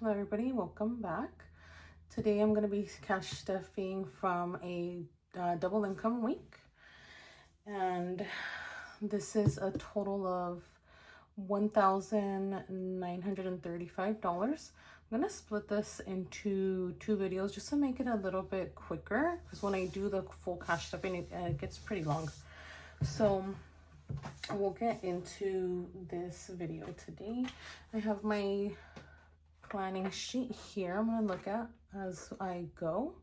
Hello everybody, welcome back. Today I'm going to be cash stuffing from a double income week, and this is a total of $1,935. I'm going to split this into two videos just to make it a little bit quicker, because when I do the full cash stuffing it gets pretty long. So we'll get into this video today. I have my planning sheet here I'm going to look at as I go,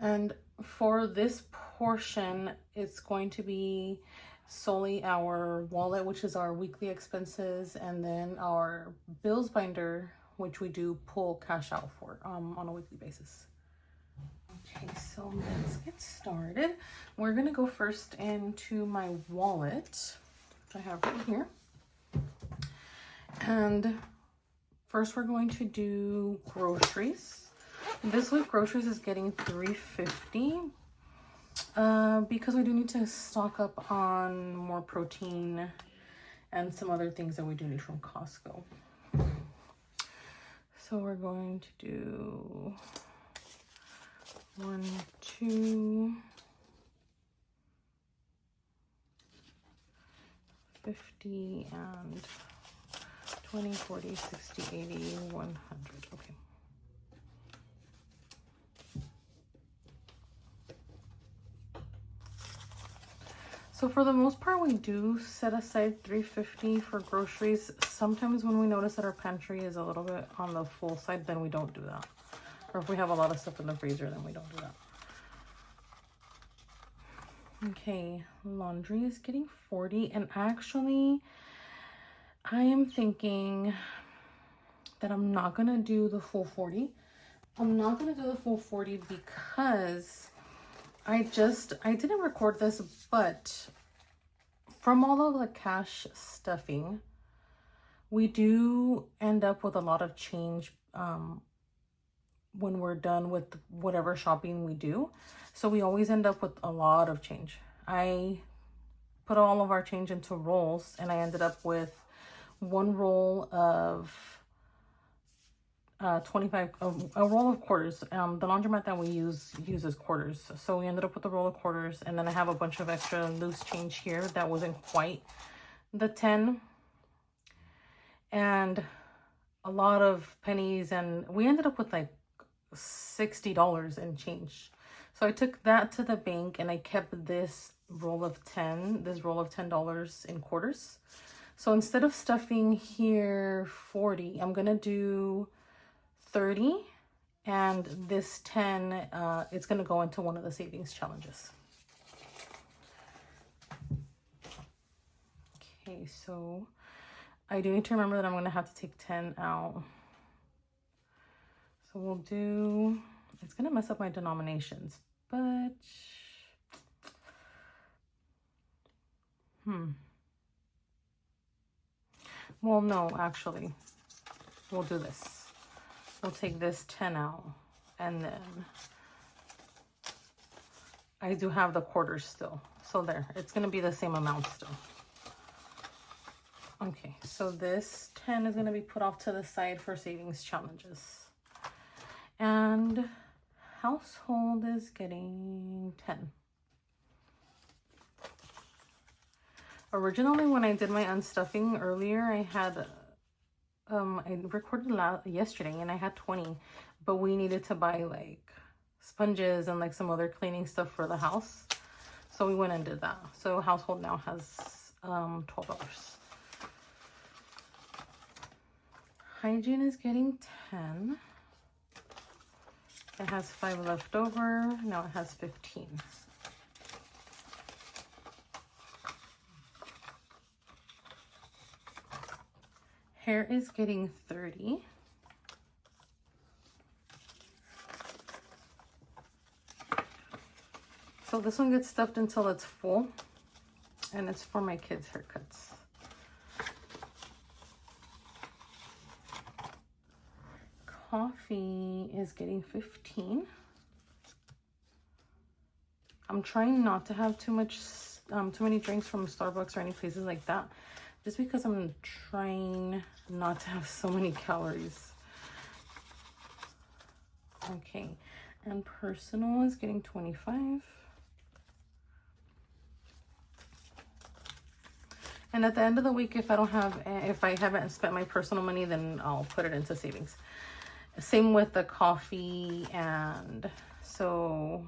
and for this portion it's going to be solely our wallet, which is our weekly expenses, and then our bills binder, which we do pull cash out for on a weekly basis. Okay, so let's get started. We're going to go first into my wallet, which I have right here, and first, we're going to do groceries. This week, groceries is getting $3.50 because we do need to stock up on more protein and some other things that we do need from Costco. So we're going to do 1, 2, 50, and 20, 40, 60, 80, 100. Okay. So for the most part, we do set aside $3.50 for groceries. Sometimes when we notice that our pantry is a little bit on the full side, then we don't do that. Or if we have a lot of stuff in the freezer, then we don't do that. Okay, laundry is getting 40, and actually I am thinking that I'm not gonna do the full 40. I'm not gonna do the full 40 because I didn't record this, but from all of the cash stuffing, we do end up with a lot of change when we're done with whatever shopping we do. So we always end up with a lot of change. I put all of our change into rolls, and I ended up with one roll of 25, a roll of quarters. The laundromat that we uses quarters, so we ended up with a roll of quarters, and then I have a bunch of extra loose change here that wasn't quite the 10, and a lot of pennies, and we ended up with like $60 in change. So I took that to the bank, and I kept this roll of $10 in quarters. So instead of stuffing here 40, I'm gonna do 30, and this 10 it's gonna go into one of the savings challenges. Okay, so I do need to remember that I'm gonna have to take 10 out. So we'll do, it's gonna mess up my denominations, but well, no, actually, we'll do this. We'll take this 10 out, and then I do have the quarters still. So there, it's going to be the same amount still. Okay, so this 10 is going to be put off to the side for savings challenges. And household is getting 10. Originally, when I did my unstuffing earlier, I had I recorded yesterday, and I had 20, but we needed to buy like sponges and like some other cleaning stuff for the house, so we went and did that. So household now has $12. Hygiene is getting 10. It has 5 left over. Now it has 15. Hair is getting 30. So this one gets stuffed until it's full, and it's for my kids' haircuts. Coffee is getting 15. I'm trying not to have too many drinks from Starbucks or any places like that, just because I'm trying not to have so many calories. Okay, and personal is getting 25. And at the end of the week, if I haven't spent my personal money, then I'll put it into savings. Same with the coffee. And so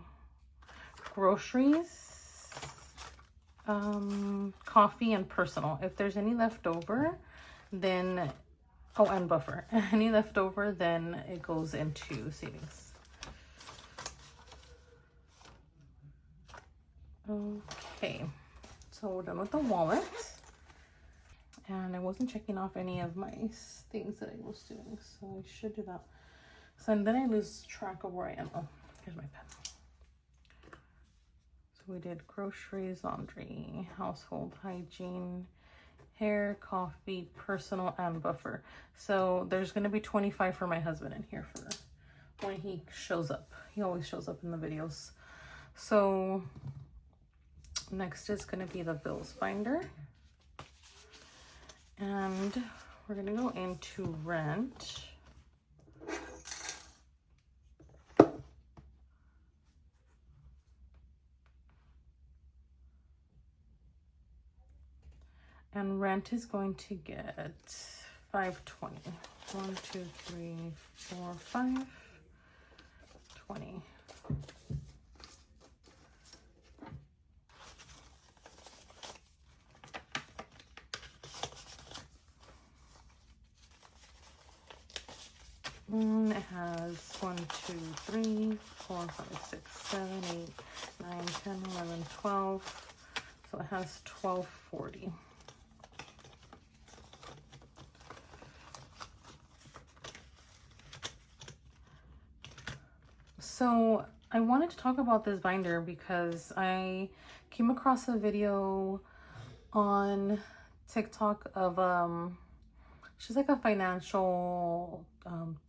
groceries, coffee, and personal. If there's any left over, then, oh, and buffer. Any left over, then it goes into savings. Okay, so we're done with the wallet. And I wasn't checking off any of my things that I was doing, so I should do that. So and then I lose track of where I am. Oh, here's my pen. So we did groceries, laundry, household hygiene, hair, coffee, personal, and buffer. So there's going to be 25 for my husband in here for when he shows up. He always shows up in the videos. So next is going to be the bills binder. And we're going to go into rent. And rent is going to get $5.20. 1, 2, 3, 4, 5, 20. It has 1, 2, 3, 4, 5, 6, 7, 8, 9, 10, 11, 12. So it has $12.40. So I wanted to talk about this binder because I came across a video on TikTok of she's like a financial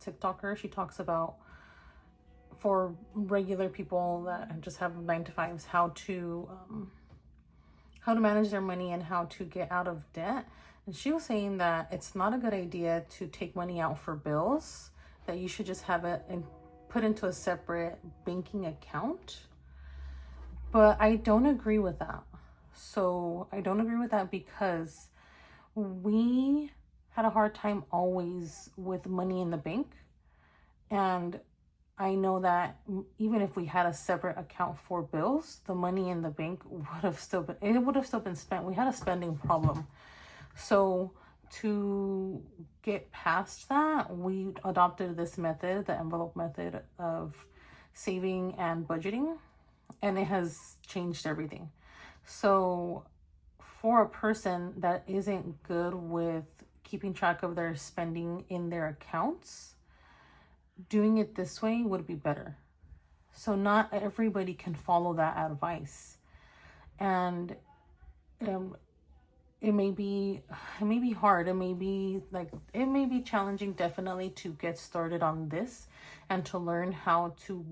TikToker. She talks about, for regular people that just have 9-to-5s, how to manage their money and how to get out of debt. And she was saying that it's not a good idea to take money out for bills, that you should just have it and put into a separate banking account. But I don't agree with that. So I don't agree with that because we had a hard time always with money in the bank. And I know that even if we had a separate account for bills, the money in the bank would have still been spent. We had a spending problem. So to get past that, we adopted this method, the envelope method of saving and budgeting, and it has changed everything. So for a person that isn't good with keeping track of their spending in their accounts, doing it this way would be better. So not everybody can follow that advice. And it may be hard. It may be challenging, definitely, to get started on this and to learn how to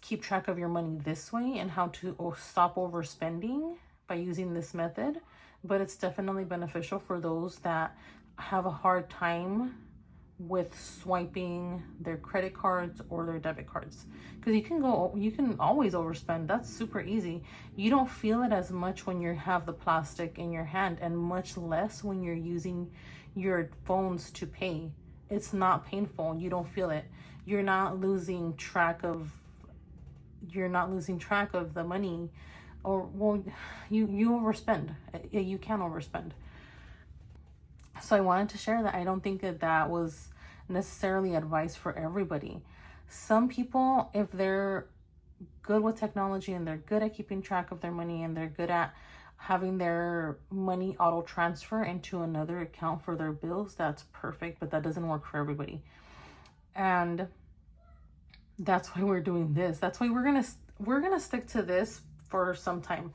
keep track of your money this way and how to stop overspending by using this method. But it's definitely beneficial for those that have a hard time with swiping their credit cards or their debit cards, because you can always overspend. That's super easy. You don't feel it as much when you have the plastic in your hand, and much less when you're using your phones to pay. It's not painful. You don't feel it. You're not losing track of the money, or, well, you overspend. You can overspend. So I wanted to share that. I don't think that was necessarily advice for everybody. Some people, if they're good with technology and they're good at keeping track of their money and they're good at having their money auto transfer into another account for their bills, that's perfect, but that doesn't work for everybody. And that's why we're doing this. That's why we're gonna stick to this for some time,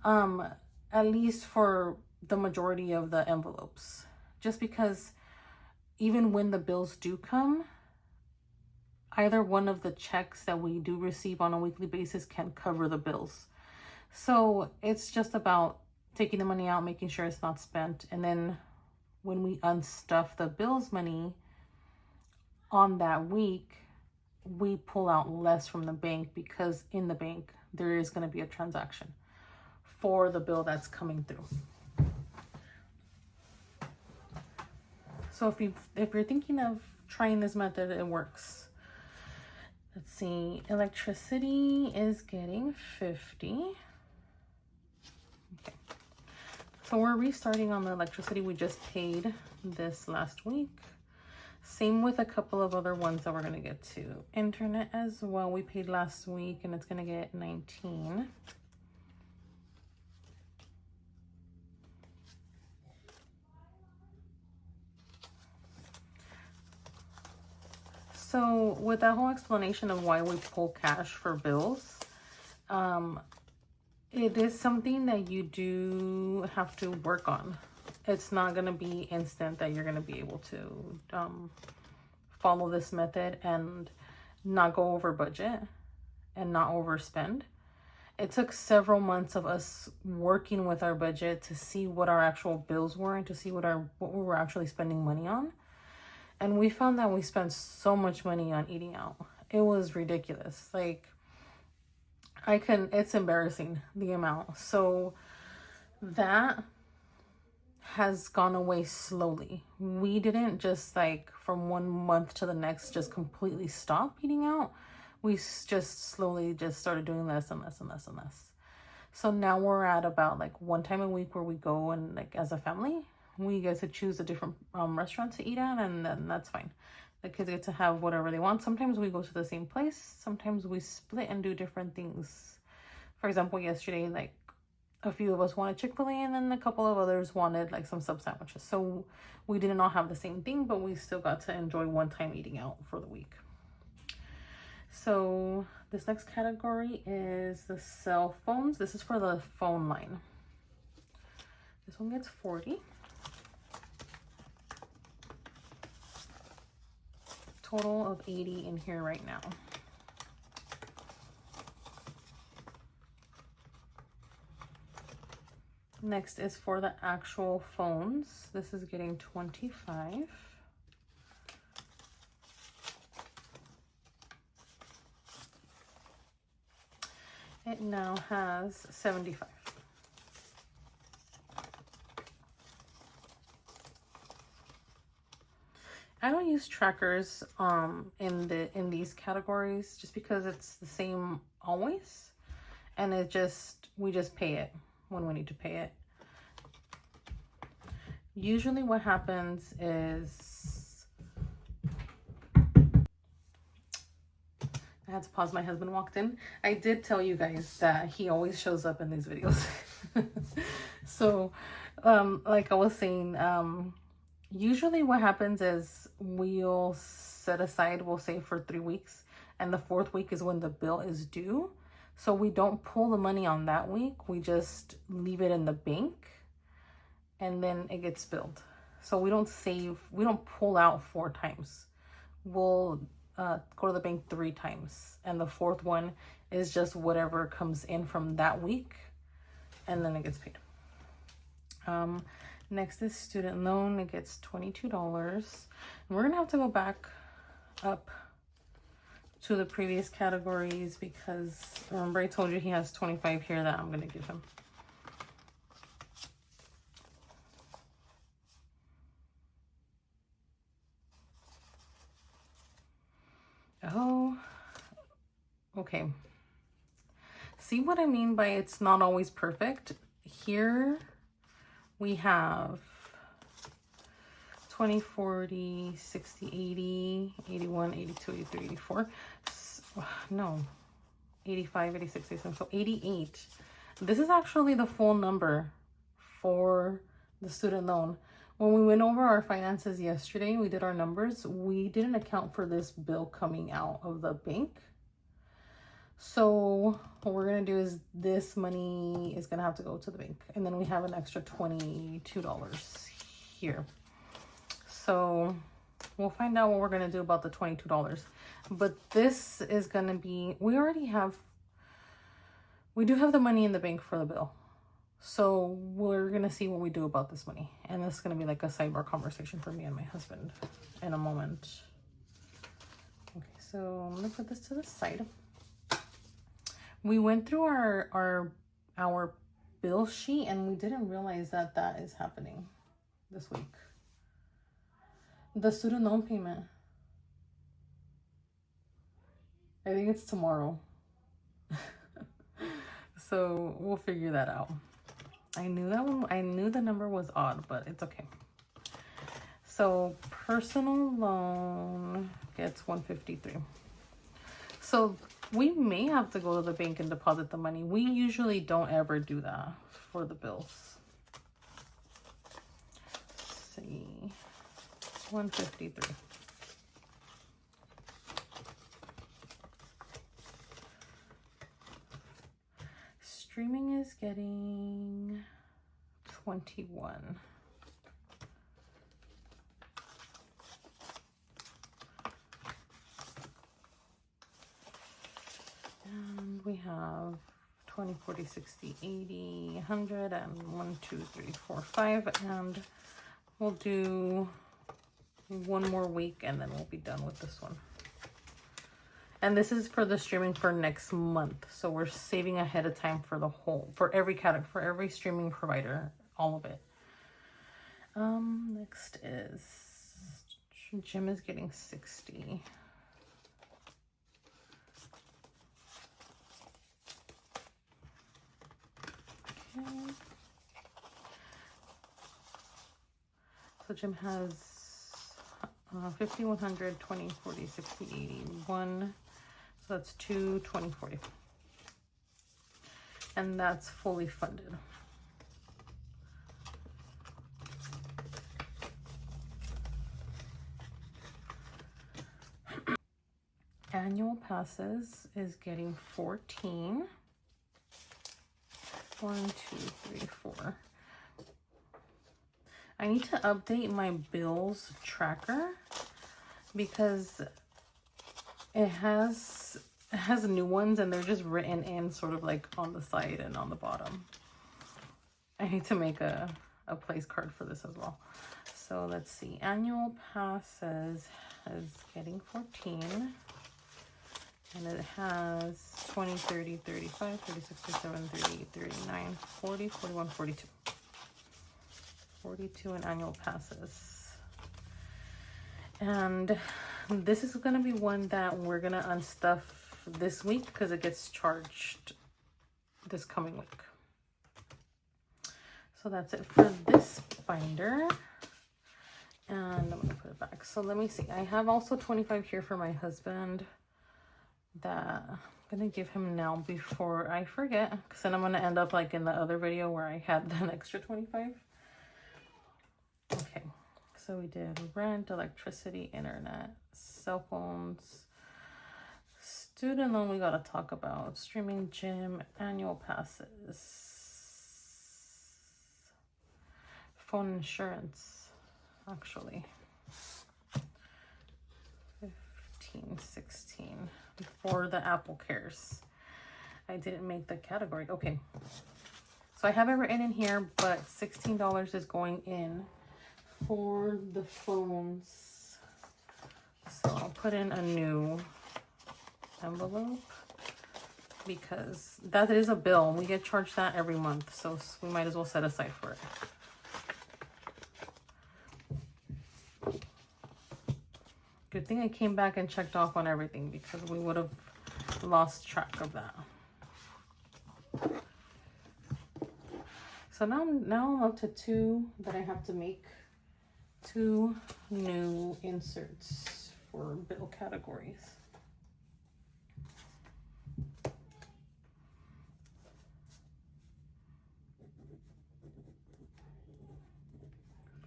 at least for the majority of the envelopes, just because even when the bills do come, either one of the checks that we do receive on a weekly basis can cover the bills. So it's just about taking the money out, making sure it's not spent, and then when we unstuff the bills money, on that week, we pull out less from the bank because in the bank, there is going to be a transaction for the bill that's coming through. So if you're thinking of trying this method, it works. Let's see, electricity is getting 50. Okay. So we're restarting on the electricity. We just paid this last week. Same with a couple of other ones that we're going to get to. Internet as well, we paid last week and it's going to get 19. So with that whole explanation of why we pull cash for bills, it is something that you do have to work on. It's not going to be instant that you're going to be able to follow this method and not go over budget and not overspend. It took several months of us working with our budget to see what our actual bills were and to see what we were actually spending money on. And we found that we spent so much money on eating out. It was ridiculous. Like, it's embarrassing, the amount. So that has gone away slowly. We didn't just like from one month to the next just completely stop eating out. We just slowly just started doing less and less and less and less. So now we're at about like one time a week where we go and like as a family, we get to choose a different restaurant to eat at, and then that's fine. The kids get to have whatever they want. Sometimes we go to the same place. Sometimes we split and do different things. For example, yesterday, like a few of us wanted Chick-fil-A and then a couple of others wanted like some sub sandwiches. So we did not have the same thing, but we still got to enjoy one time eating out for the week. So this next category is the cell phones. This is for the phone line. This one gets 40. Total of 80 in here right now. Next is for the actual phones. This is getting 25. It now has 75. I don't use trackers in these categories just because it's the same always, and we just pay it when we need to pay it. Usually what happens is I had to pause. My husband walked in. I did tell you guys that he always shows up in these videos. So like I was saying, usually what happens is we'll set aside, we'll say for 3 weeks, and the 4th week is when the bill is due. So we don't pull the money on that week. We just leave it in the bank and then it gets billed. So we don't pull out 4 times. We'll go to the bank 3 times. And the 4th one is just whatever comes in from that week, and then it gets paid. Next is student loan. It gets $22. And we're going to have to go back up to the previous categories because remember I told you he has 25 here that I'm going to give him. Oh, okay. See what I mean by it's not always perfect? Here we have 20, 40, 60, 80, 81, 82, 83, 84. No, 85, 86, 87, so 88. This is actually the full number for the student loan. When we went over our finances yesterday, we did our numbers. We didn't account for this bill coming out of the bank. So what we're going to do is this money is going to have to go to the bank. And then we have an extra $22 here. So we'll find out what we're going to do about the $22. But this is going to be, we do have the money in the bank for the bill. So we're going to see what we do about this money. And this is going to be like a sidebar conversation for me and my husband in a moment. So I'm gonna put this to the side. We went through our bill sheet and we didn't realize that that is happening this week. The student loan payment. I think it's tomorrow. So we'll figure that out. I knew that one. I knew the number was odd, but it's okay. So personal loan gets $153. So we may have to go to the bank and deposit the money. We usually don't ever do that for the bills. Let's see, $153. Streaming is getting 21. And we have 20, 40, 60, 80, 100, and 1, 2, 3, 4, 5. And we'll do one more week and then we'll be done with this one. And this is for the streaming for next month. So we're saving ahead of time for the whole, for every category, for every streaming provider, all of it. Next is, Jim is getting 60. Okay. So Jim has 50, 100, 20, 40, 60, 80, 1. So that's 2, 20, 40. And that's fully funded. Annual passes is getting 14. 1, 2, 3, 4. I need to update my bills tracker because it has new ones and they're just written in sort of like on the side and on the bottom. I need to make a place card for this as well. So let's see. Annual passes is getting 14. And it has 20, 30, 35, 36, 37, 38, 39, 40, 41, 42. 42 in annual passes. And this is going to be one that we're going to unstuff this week because it gets charged this coming week. So that's it for this binder. And I'm going to put it back. So let me see. I have also 25 here for my husband that I'm going to give him now before I forget. Because then I'm going to end up like in the other video where I had an extra 25. Okay, so we did rent, electricity, internet, cell phones, student loan we gotta talk about, streaming, gym, annual passes, phone insurance, actually, 15, 16, for the Apple Cares. I didn't make the category. Okay, so I have it written in here, but $16 is going in for the phones. So I'll put in a new envelope because that is a bill. We get charged that every month, so we might as well set aside for it. Good thing I came back and checked off on everything because we would have lost track of that. So now I'm up to 2 that I have to make. 2 new inserts for bill categories.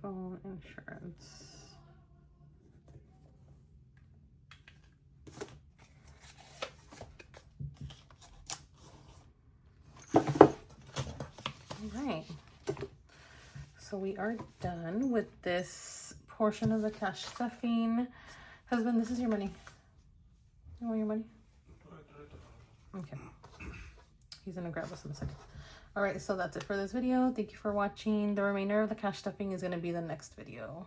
Phone insurance. All right. So we are done with this portion of the cash stuffing. Husband, this is your money. You want your money? Okay. He's gonna grab us in a second. All right, so that's it for this video. Thank you for watching. The remainder of the cash stuffing is gonna be the next video.